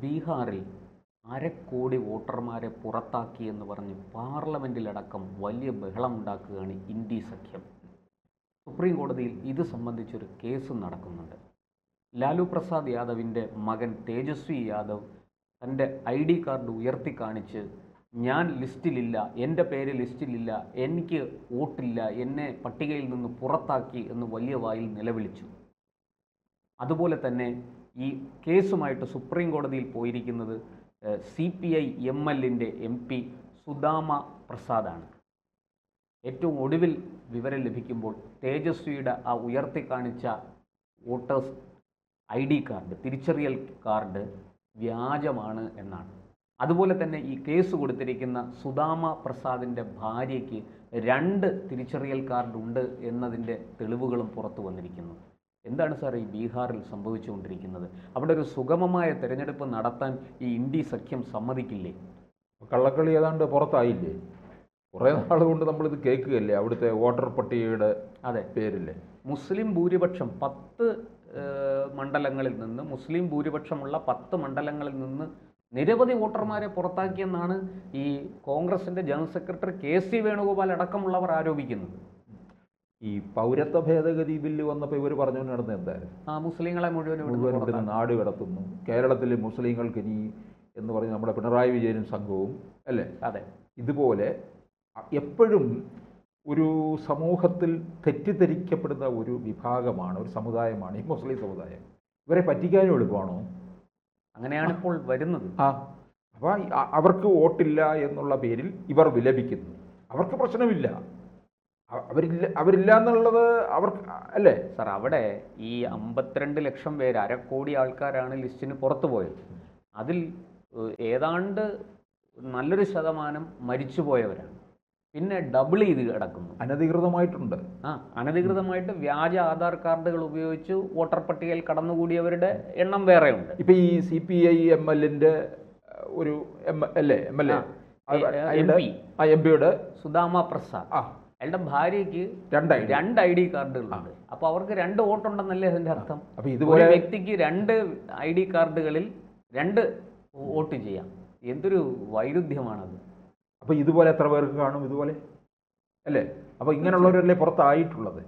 ബീഹാറിൽ അരക്കോടി വോട്ടർമാരെ പുറത്താക്കിയെന്ന് പറഞ്ഞ് പാർലമെൻറ്റിലടക്കം വലിയ ബഹളമുണ്ടാക്കുകയാണ് ഇന്ത്യ സഖ്യം. സുപ്രീം കോടതിയിൽ ഇത് സംബന്ധിച്ചൊരു കേസ് നടക്കുന്നുണ്ട്. ലാലു പ്രസാദ് യാദവിൻ്റെ മകൻ തേജസ്വി യാദവ് തൻ്റെ ID കാർഡ് ഉയർത്തി കാണിച്ച് ഞാൻ ലിസ്റ്റിലില്ല, എൻ്റെ പേര് ലിസ്റ്റിലില്ല, എനിക്ക് വോട്ടില്ല, എന്നെ പട്ടികയിൽ നിന്ന് പുറത്താക്കി എന്ന് വലിയ വായിൽ നിലവിളിച്ചു. അതുപോലെ തന്നെ ഈ കേസുമായിട്ട് സുപ്രീം കോടതിയിൽ പോയിരിക്കുന്നത് CPI MLൻ്റെ MP സുദാമ പ്രസാദാണ്. ഏറ്റവും ഒടുവിൽ വിവരം ലഭിക്കുമ്പോൾ തേജസ്വിയുടെ ആ ഉയർത്തി കാണിച്ച വോട്ടേഴ്സ് ID കാർഡ്, തിരിച്ചറിയൽ കാർഡ് വ്യാജമാണ് എന്നാണ്. അതുപോലെ തന്നെ ഈ കേസ് കൊടുത്തിരിക്കുന്ന സുദാമ പ്രസാദിൻ്റെ ഭാര്യയ്ക്ക് 2 തിരിച്ചറിയൽ കാർഡ് ഉണ്ട് എന്നതിൻ്റെ തെളിവുകളും പുറത്തു വന്നിരിക്കുന്നു. എന്താണ് സാർ ഈ ബീഹാറിൽ സംഭവിച്ചുകൊണ്ടിരിക്കുന്നത്? അവിടെ ഒരു സുഗമമായ തെരഞ്ഞെടുപ്പ് നടത്താൻ ഈ ഇന്ത്യ സഖ്യം സമ്മതിക്കില്ലേ? കള്ളക്കളി ഏതാണ്ട് പുറത്തായില്ലേ? കുറേ നാൾ കൊണ്ട് നമ്മളിത് കേൾക്കുകയല്ലേ അവിടുത്തെ വോട്ടർ പട്ടികയുടെ പേരില്ലേ. മുസ്ലിം ഭൂരിപക്ഷം 10 മണ്ഡലങ്ങളിൽ നിന്ന്, മുസ്ലിം ഭൂരിപക്ഷമുള്ള 10 മണ്ഡലങ്ങളിൽ നിന്ന് നിരവധി വോട്ടർമാരെ പുറത്താക്കിയെന്നാണ് ഈ കോൺഗ്രസിൻ്റെ ജനറൽ സെക്രട്ടറി KC വേണുഗോപാൽ അടക്കമുള്ളവർ ആരോപിക്കുന്നത്. ഈ പൗരത്വ ഭേദഗതി ബില്ല് വന്നപ്പോൾ ഇവർ പറഞ്ഞു നടന്നത് എന്തായിരുന്നു? മുസ്ലിങ്ങളെ മുഴുവൻ നാട് കടത്തുന്നു, കേരളത്തിൽ മുസ്ലിങ്ങൾക്ക് ഇനി എന്ന് പറഞ്ഞ് നമ്മുടെ പിണറായി വിജയനും സംഘവും അല്ലേ. അതെ, ഇതുപോലെ എപ്പോഴും ഒരു സമൂഹത്തിൽ തെറ്റിദ്ധരിക്കപ്പെടുന്ന ഒരു വിഭാഗമാണ്, ഒരു സമുദായമാണ് ഈ മുസ്ലിം സമുദായം. ഇവരെ പറ്റിക്കാനും എളുപ്പമാണോ? അങ്ങനെയാണ് ഇപ്പോൾ വരുന്നത്. അപ്പോൾ അവർക്ക് വോട്ടില്ല എന്നുള്ള പേരിൽ ഇവർ വിലപിക്കുന്നു. അവർക്ക് പ്രശ്നമില്ല, അവരില്ല എന്നുള്ളത് അവർക്ക് അല്ലേ സാർ. അവിടെ ഈ 52 ലക്ഷം പേര്, അരക്കോടി ആൾക്കാരാണ് ലിസ്റ്റിന് പുറത്തു പോയത്. അതിൽ ഏതാണ്ട് നല്ലൊരു ശതമാനം മരിച്ചുപോയവരാണ്. പിന്നെ ഡബിൾ ചെയ്ത് കിടക്കുന്നു, അനധികൃതമായിട്ടുണ്ട്. അനധികൃതമായിട്ട് വ്യാജ ആധാർ കാർഡുകൾ ഉപയോഗിച്ച് വോട്ടർ പട്ടികയിൽ കടന്നുകൂടിയവരുടെ എണ്ണം വേറെയുണ്ട്. ഇപ്പം ഈ CPI MLൻ്റെ ഒരു MP സുദാമ പ്രസാദ്, അയാളുടെ ഭാര്യയ്ക്ക് 2 ID കാർഡുകളുണ്ട്. അപ്പോൾ അവർക്ക് 2 വോട്ടുണ്ടെന്നല്ലേ അതിൻ്റെ അർത്ഥം? അപ്പോൾ ഇതുപോലെ വ്യക്തിക്ക് 2 ID കാർഡുകളിൽ 2 വോട്ട് ചെയ്യാം. എന്തൊരു വൈരുദ്ധ്യമാണത്. അപ്പോൾ ഇതുപോലെ എത്ര പേർക്ക് കാണും ഇതുപോലെ അല്ലേ? അപ്പോൾ ഇങ്ങനെയുള്ളവരല്ലേ പുറത്തായിട്ടുള്ളത്.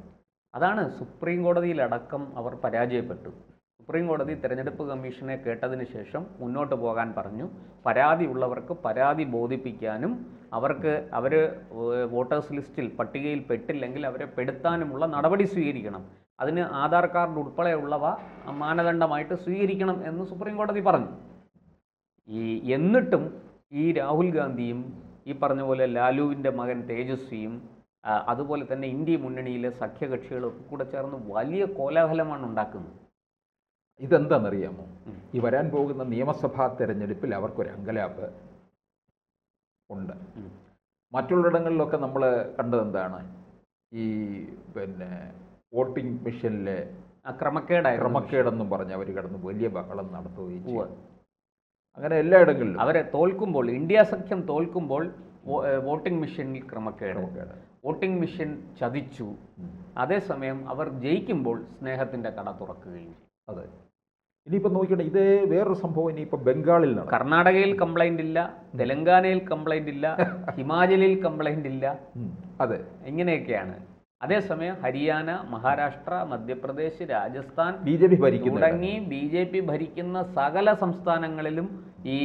അതാണ് സുപ്രീം കോടതിയിലടക്കം അവർ പരാജയപ്പെട്ടു. സുപ്രീം കോടതി തെരഞ്ഞെടുപ്പ് കമ്മീഷനെ കേട്ടതിന് ശേഷം മുന്നോട്ട് പോകാൻ പറഞ്ഞു. പരാതി ഉള്ളവർക്ക് പരാതി ബോധിപ്പിക്കാനും അവർ വോട്ടേഴ്സ് ലിസ്റ്റിൽ പട്ടികയിൽ പെട്ടില്ലെങ്കിൽ അവരെ പെടുത്താനുമുള്ള നടപടി സ്വീകരിക്കണം. അതിന് ആധാർ കാർഡ് ഉൾപ്പെടെയുള്ളവ മാനദണ്ഡമായിട്ട് സ്വീകരിക്കണം എന്ന് സുപ്രീം കോടതി പറഞ്ഞു. എന്നിട്ടും ഈ രാഹുൽ ഗാന്ധിയും ഈ പറഞ്ഞ പോലെ ലാലുവിൻ്റെ മകൻ തേജസ്വിയും അതുപോലെ തന്നെ ഇന്ത്യ മുന്നണിയിലെ സഖ്യകക്ഷികളും കൂടെ ചേർന്ന് വലിയ കോലാഹലമാണ് ഉണ്ടാക്കുന്നത്. ഇതെന്താണെന്നറിയാമോ? ഈ വരാൻ പോകുന്ന നിയമസഭാ തെരഞ്ഞെടുപ്പിൽ അവർക്കൊരു അങ്കലാപ്പ് ഉണ്ട്. മറ്റുള്ളിടങ്ങളിലൊക്കെ നമ്മൾ കണ്ടതെന്താണ്? ഈ വോട്ടിംഗ് മെഷീനിലെ ക്രമക്കേടെന്നും പറഞ്ഞ് അവർ കിടന്ന് വലിയ ബഹളം നടത്തുകയും ചെയ്യും. അങ്ങനെ എല്ലായിടങ്ങളിലും അവരെ തോൽക്കുമ്പോൾ, ഇന്ത്യ സഖ്യം തോൽക്കുമ്പോൾ വോട്ടിംഗ് മെഷീനിൽ ക്രമക്കേട്, വോട്ടിംഗ് മെഷീൻ ചതിച്ചു. അതേസമയം അവർ ജയിക്കുമ്പോൾ സ്നേഹത്തിൻ്റെ കട തുറക്കുകയും ചെയ്യും. അതെ. ഇനിയിപ്പോൾ നോക്കിയിട്ട് ഇതേ വേറൊരു സംഭവം ഇനിയിപ്പോൾ ബംഗാളിൽ, കർണാടകയിൽ കംപ്ലൈൻ്റ് ഇല്ല, തെലങ്കാനയിൽ കംപ്ലൈൻ്റ് ഇല്ല, ഹിമാചലിൽ കംപ്ലൈൻ്റ് ഇല്ല. അതെ, ഇങ്ങനെയൊക്കെയാണ്. അതേസമയം ഹരിയാന, മഹാരാഷ്ട്ര, മധ്യപ്രദേശ്, രാജസ്ഥാൻ BJP തുടങ്ങി BJP ഭരിക്കുന്ന സകല സംസ്ഥാനങ്ങളിലും ഈ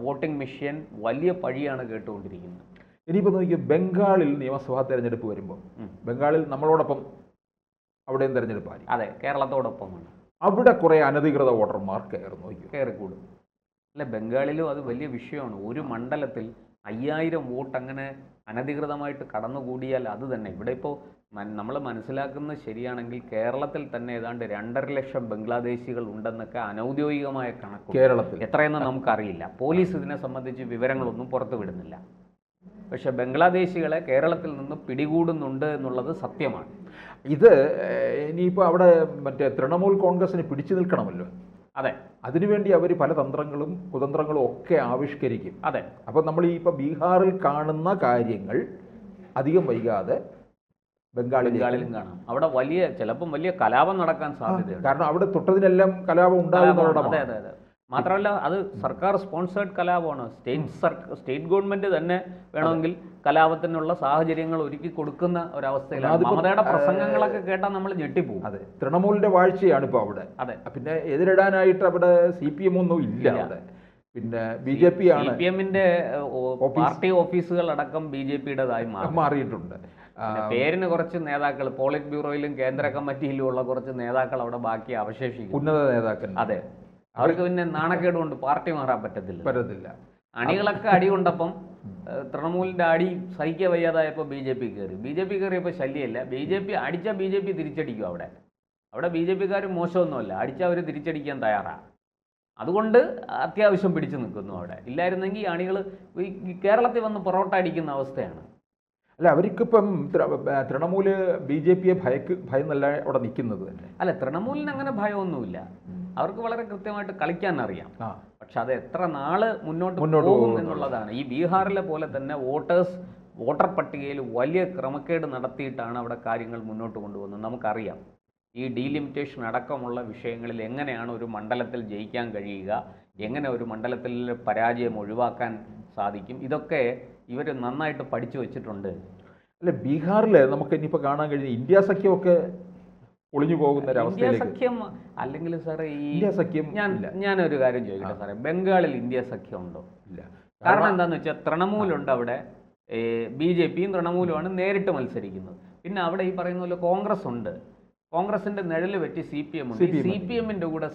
വോട്ടിംഗ് മെഷീൻ വലിയ പഴിയാണ് കേട്ടുകൊണ്ടിരിക്കുന്നത്. ഇനിയിപ്പോൾ നോക്കിയാൽ ബംഗാളിൽ നിയമസഭാ തെരഞ്ഞെടുപ്പ് വരുമ്പോൾ, ബംഗാളിൽ നമ്മളോടൊപ്പം അവിടെയും തെരഞ്ഞെടുപ്പായി. അതെ, കേരളത്തോടൊപ്പമാണ്. അവിടെ കുറേ അനധികൃത വോട്ടർമാർ കയറിക്കൂടും അല്ലെ? ബംഗാളിലും അത് വലിയ വിഷയമാണ്. ഒരു മണ്ഡലത്തിൽ 5000 വോട്ട് അങ്ങനെ അനധികൃതമായിട്ട് കടന്നുകൂടിയാൽ അത് തന്നെ. ഇവിടെ ഇപ്പോൾ നമ്മൾ മനസ്സിലാക്കുന്നത് ശരിയാണെങ്കിൽ കേരളത്തിൽ തന്നെ ഏതാണ്ട് 2.5 ലക്ഷം ബംഗ്ലാദേശികൾ ഉണ്ടെന്നൊക്കെ അനൗദ്യോഗികമായ കണക്ക് കേരളത്തിൽ എത്രയെന്ന് നമുക്കറിയില്ല. പോലീസ് ഇതിനെ സംബന്ധിച്ച് വിവരങ്ങളൊന്നും പുറത്തു വിടുന്നില്ല. പക്ഷെ ബംഗ്ലാദേശികളെ കേരളത്തിൽ നിന്ന് പിടികൂടുന്നുണ്ട് എന്നുള്ളത് സത്യമാണ്. ഇത് ഇനിയിപ്പോൾ അവിടെ മറ്റേ തൃണമൂൽ കോൺഗ്രസിന് പിടിച്ചു നിൽക്കണമല്ലോ. അതെ, അതിനുവേണ്ടി അവർ പല തന്ത്രങ്ങളും കുതന്ത്രങ്ങളും ഒക്കെ ആവിഷ്കരിക്കും. അതെ. അപ്പോൾ നമ്മൾ ഇപ്പോൾ ബീഹാറിൽ കാണുന്ന കാര്യങ്ങൾ അധികം വൈകാതെ ബംഗാളിലും കാണാം. അവിടെ ചിലപ്പം വലിയ കലാപം നടക്കാൻ സാധ്യതയുണ്ട്. കാരണം അവിടെ തൊട്ടതിനെല്ലാം കലാപം ഉണ്ടാകുന്ന. മാത്രമല്ല അത് സർക്കാർ സ്പോൺസേഡ് കലാപമാണ്. സ്റ്റേറ്റ് ഗവൺമെന്റ് തന്നെ വേണമെങ്കിൽ കലാപത്തിനുള്ള സാഹചര്യങ്ങൾ ഒരുക്കി കൊടുക്കുന്ന ഒരവസ്ഥയിലാണ്. മമതയുടെ പ്രസംഗങ്ങളൊക്കെ കേട്ടാൽ നമ്മൾ ഞെട്ടിപ്പോകും. അതെ, തൃണമൂലിന്റെ വാഴ്ചയാണ് ഇപ്പോൾ അവിടെ. അതെ, പിന്നെ എതിരിടാനായിട്ട് അവിടെ CPM ഒന്നും ഇല്ല അവിടെ. പിന്നെ BJP ആണ്. CPM-ന്റെ പാർട്ടി ഓഫീസുകൾ അടക്കം BJP-യുടേതായി മാറിയിട്ടുണ്ട്. പേരിന് കുറച്ച് നേതാക്കൾ പോളിറ്റ് ബ്യൂറോയിലും കേന്ദ്ര കമ്മിറ്റിയിലും ഉള്ള കുറച്ച് നേതാക്കൾ അവിടെ ബാക്കി അവശേഷിക്കും, ഉന്നത നേതാക്കൾ. അതെ, അവർക്ക് പിന്നെ നാണക്കേട് കൊണ്ട് പാർട്ടി മാറാൻ പറ്റത്തില്ല. അണികളൊക്കെ അടി കൊണ്ടപ്പം തൃണമൂലിന്റെ അടി സഹിക്കുക വയ്യാതായപ്പോൾ BJP കയറിയപ്പോൾ ശല്യമല്ല. അടിച്ച BJP തിരിച്ചടിക്കും. അവിടെ BJP-ക്കാർ മോശമൊന്നുമല്ല, അടിച്ചാൽ അവർ തിരിച്ചടിക്കാൻ തയ്യാറാണ്. അതുകൊണ്ട് അത്യാവശ്യം പിടിച്ചു നിൽക്കുന്നു അവിടെ. ഇല്ലായിരുന്നെങ്കിൽ അണികൾ കേരളത്തിൽ വന്ന് പൊറോട്ട അടിക്കുന്ന അവസ്ഥയാണ്. അല്ല, അവർക്കിപ്പം തൃണമൂല് BJP-യെ ഭയന്നല്ല അവിടെ നിൽക്കുന്നത് തന്നെ. അല്ല, തൃണമൂലിന് അങ്ങനെ ഭയമൊന്നുമില്ല. അവർക്ക് വളരെ കൃത്യമായിട്ട് കളിക്കാൻ അറിയാം. പക്ഷെ അത് എത്ര നാള് മുന്നോട്ട് പോകും എന്നുള്ളതാണ്. ഈ ബീഹാറിലെ പോലെ തന്നെ വോട്ടർ പട്ടികയിൽ വലിയ ക്രമക്കേട് നടത്തിയിട്ടാണ് അവിടെ കാര്യങ്ങൾ മുന്നോട്ട് കൊണ്ടുപോകുന്നത്. നമുക്കറിയാം ഈ ഡീലിമിറ്റേഷൻ അടക്കമുള്ള വിഷയങ്ങളിൽ എങ്ങനെയാണ് ഒരു മണ്ഡലത്തിൽ ജയിക്കാൻ കഴിയുക, എങ്ങനെ ഒരു മണ്ഡലത്തിൽ പരാജയം ഒഴിവാക്കാൻ സാധിക്കും, ഇതൊക്കെ ഇവർ നന്നായിട്ട് പഠിച്ചു വെച്ചിട്ടുണ്ട്. അല്ല, ബീഹാറിൽ നമുക്ക് ഇനിയിപ്പോൾ കാണാൻ കഴിഞ്ഞ ഇന്ത്യ സഖ്യമൊക്കെ ഒളിഞ്ഞു പോകുന്ന ഇന്ത്യ സഖ്യം അല്ലെങ്കിൽ സാറേ ഈ ഇന്ത്യ സഖ്യം ഞാനൊരു കാര്യം ചോദിക്കട്ടെ സാറേ, ബംഗാളിൽ ഇന്ത്യ സഖ്യം ഉണ്ടോ? ഇല്ല. കാരണം എന്താണെന്ന് വെച്ചാൽ തൃണമൂലുണ്ട് അവിടെ, BJP-യും തൃണമൂലുമാണ് നേരിട്ട് മത്സരിക്കുന്നത്. പിന്നെ അവിടെ ഈ പറയുന്ന പോലെ കോൺഗ്രസ് ഉണ്ട്. കോൺഗ്രസിന്റെ നിഴല് പറ്റി CPM ഉണ്ട്. CPM-ന്റെ കൂടെ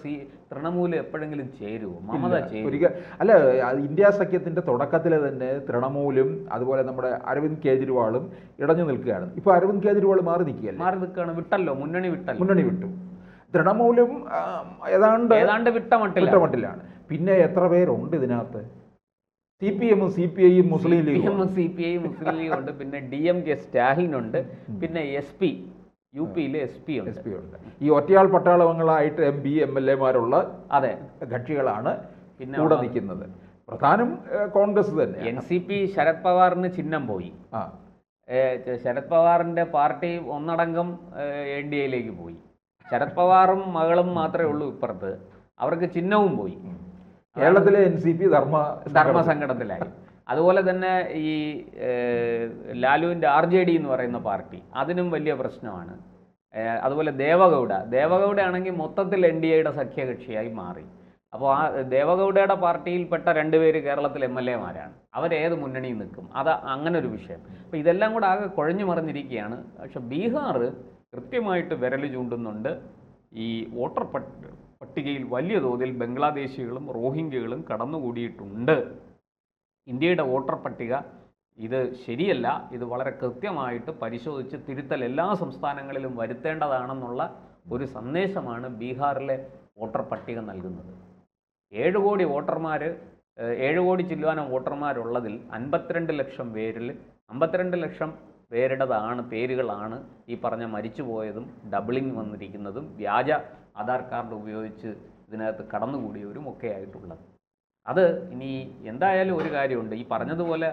തൃണമൂല് എപ്പോഴെങ്കിലും ചേരുമോ? മമത ചേരും? അല്ല, ഇന്ത്യ സഖ്യത്തിന്റെ തുടക്കത്തിലെ തന്നെ തൃണമൂലും അതുപോലെ നമ്മുടെ അരവിന്ദ് കേജ്രിവാളും ഇടഞ്ഞു നിൽക്കുകയാണ്. ഇപ്പൊ അരവിന്ദ് കേജ്രിവാൾ മാറി നിൽക്കുകയാണ്. വിട്ടല്ലോ, മുന്നണി വിട്ടു. തൃണമൂലും ഏതാണ്ട് വിട്ടമട്ടിലാണ്. പിന്നെ എത്ര പേരുണ്ട് ഇതിനകത്ത്? CPM-ഉം CPI-യും മുസ്ലിം ലീഗും ഉണ്ട്. പിന്നെ DMK സ്റ്റാലിനുണ്ട്. പിന്നെ SP UP-യിലെ SP ഉണ്ട്. ഈ ഒറ്റയാൾ പട്ടാളങ്ങളായിട്ട് MP MLA-മാരുള്ള കക്ഷികളാണ് പിന്നെ കൂടെ നിൽക്കുന്നത്. പ്രധാനം കോൺഗ്രസ് തന്നെ. NCP ശരത് പവാറിന് ചിഹ്നം പോയി. ശരത് പവാറിന്റെ പാർട്ടി ഒന്നടങ്കം NDA-യിലേക്ക് പോയി. ശരത് പവാറും മകളും മാത്രമേ ഉള്ളൂ ഇപ്പുറത്ത്. അവർക്ക് ചിഹ്നവും പോയി. കേരളത്തിലെ NCP ധർമ്മസങ്കടത്തിലായി. അതുപോലെ തന്നെ ഈ ലാലുവിൻ്റെ RJD എന്ന് പറയുന്ന പാർട്ടി, അതിനും വലിയ പ്രശ്നമാണ്. അതുപോലെ ദേവഗൗഡ ആണെങ്കിൽ മൊത്തത്തിൽ NDA-യുടെ സഖ്യകക്ഷിയായി മാറി. അപ്പോൾ ആ ദേവഗൗഡയുടെ പാർട്ടിയിൽപ്പെട്ട 2 പേര് കേരളത്തിൽ MLA-മാരാണ്. അവരേത് മുന്നണിയിൽ നിൽക്കും? അങ്ങനെ ഒരു വിഷയം. അപ്പോൾ ഇതെല്ലാം കൂടെ ആകെ കുഴഞ്ഞു മറിഞ്ഞിരിക്കുകയാണ്. പക്ഷെ ബീഹാർ കൃത്യമായിട്ട് വിരൽ ചൂണ്ടുന്നുണ്ട്. ഈ വോട്ടർ പട്ടികയിൽ വലിയ തോതിൽ ബംഗ്ലാദേശികളും റോഹിംഗ്യകളും കടന്നുകൂടിയിട്ടുണ്ട്. ഇന്ത്യയുടെ വോട്ടർ പട്ടിക ഇത് ശരിയല്ല, ഇത് വളരെ കൃത്യമായിട്ട് പരിശോധിച്ച് തിരുത്തൽ എല്ലാ സംസ്ഥാനങ്ങളിലും വരുത്തേണ്ടതാണെന്നുള്ള ഒരു സന്ദേശമാണ് ബീഹാറിലെ വോട്ടർ പട്ടിക നൽകുന്നത്. 7 കോടി വോട്ടർമാർ, 7 കോടി ചില്ലുവാനം വോട്ടർമാരുള്ളതിൽ 52 ലക്ഷം പേരിൽ 52 ലക്ഷം പേരുകളാണ് ഈ പറഞ്ഞ മരിച്ചുപോയതും ഡബിളിങ് വന്നിരിക്കുന്നതും വ്യാജ ആധാർ കാർഡ് ഉപയോഗിച്ച് ഇതിനകത്ത് കടന്നുകൂടിയവരും ഒക്കെ ആയിട്ടുള്ളത്. അത് ഇനി എന്തായാലും ഒരു കാര്യമുണ്ട്, ഈ പറഞ്ഞതുപോലെ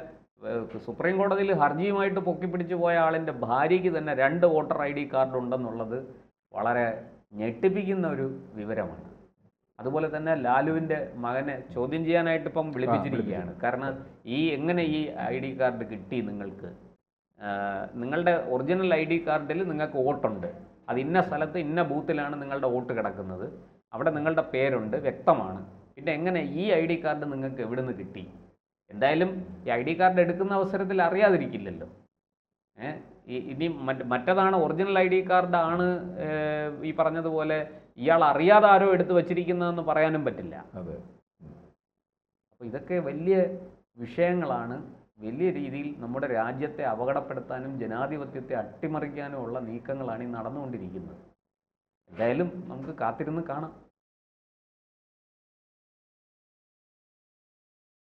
സുപ്രീം കോടതിയിൽ ഹർജിയുമായിട്ട് പൊക്കിപ്പിടിച്ചു പോയ ആളിൻ്റെ ഭാര്യയ്ക്ക് തന്നെ 2 വോട്ടർ ID കാർഡ് ഉണ്ടെന്നുള്ളത് വളരെ ഞെട്ടിപ്പിക്കുന്ന ഒരു വിവരമാണ്. അതുപോലെ തന്നെ ലാലുവിൻ്റെ മകനെ ചോദ്യം ചെയ്യാനായിട്ട് ഇപ്പം വിളിപ്പിച്ചിരിക്കുകയാണ്. കാരണം എങ്ങനെ ഈ ID കാർഡ് കിട്ടി നിങ്ങൾക്ക്? നിങ്ങളുടെ ഒറിജിനൽ ID കാർഡിൽ നിങ്ങൾക്ക് വോട്ടുണ്ട്, അത് ഇന്ന സ്ഥലത്ത് ഇന്ന ബൂത്തിലാണ് നിങ്ങളുടെ വോട്ട് കിടക്കുന്നത്, അവിടെ നിങ്ങളുടെ പേരുണ്ട്, വ്യക്തമാണ്. പിന്നെ എങ്ങനെ ഈ ID കാർഡ് നിങ്ങൾക്ക് എവിടെ നിന്ന് കിട്ടി? എന്തായാലും ഈ ID കാർഡ് എടുക്കുന്ന അവസരത്തിൽ അറിയാതിരിക്കില്ലല്ലോ. ഇനി മറ്റതാണ് ഒറിജിനൽ ID കാർഡാണ് ഈ പറഞ്ഞതുപോലെ ഇയാൾ അറിയാതെ ആരോ എടുത്ത് വച്ചിരിക്കുന്നതെന്ന് പറയാനും പറ്റില്ല. അപ്പോൾ ഇതൊക്കെ വലിയ വിഷയങ്ങളാണ്. വലിയ രീതിയിൽ നമ്മുടെ രാജ്യത്തെ അപകടപ്പെടുത്താനും ജനാധിപത്യത്തെ അട്ടിമറിക്കാനുമുള്ള നീക്കങ്ങളാണ് ഈ നടന്നുകൊണ്ടിരിക്കുന്നത്. എന്തായാലും നമുക്ക് കാത്തിരുന്ന് കാണാം.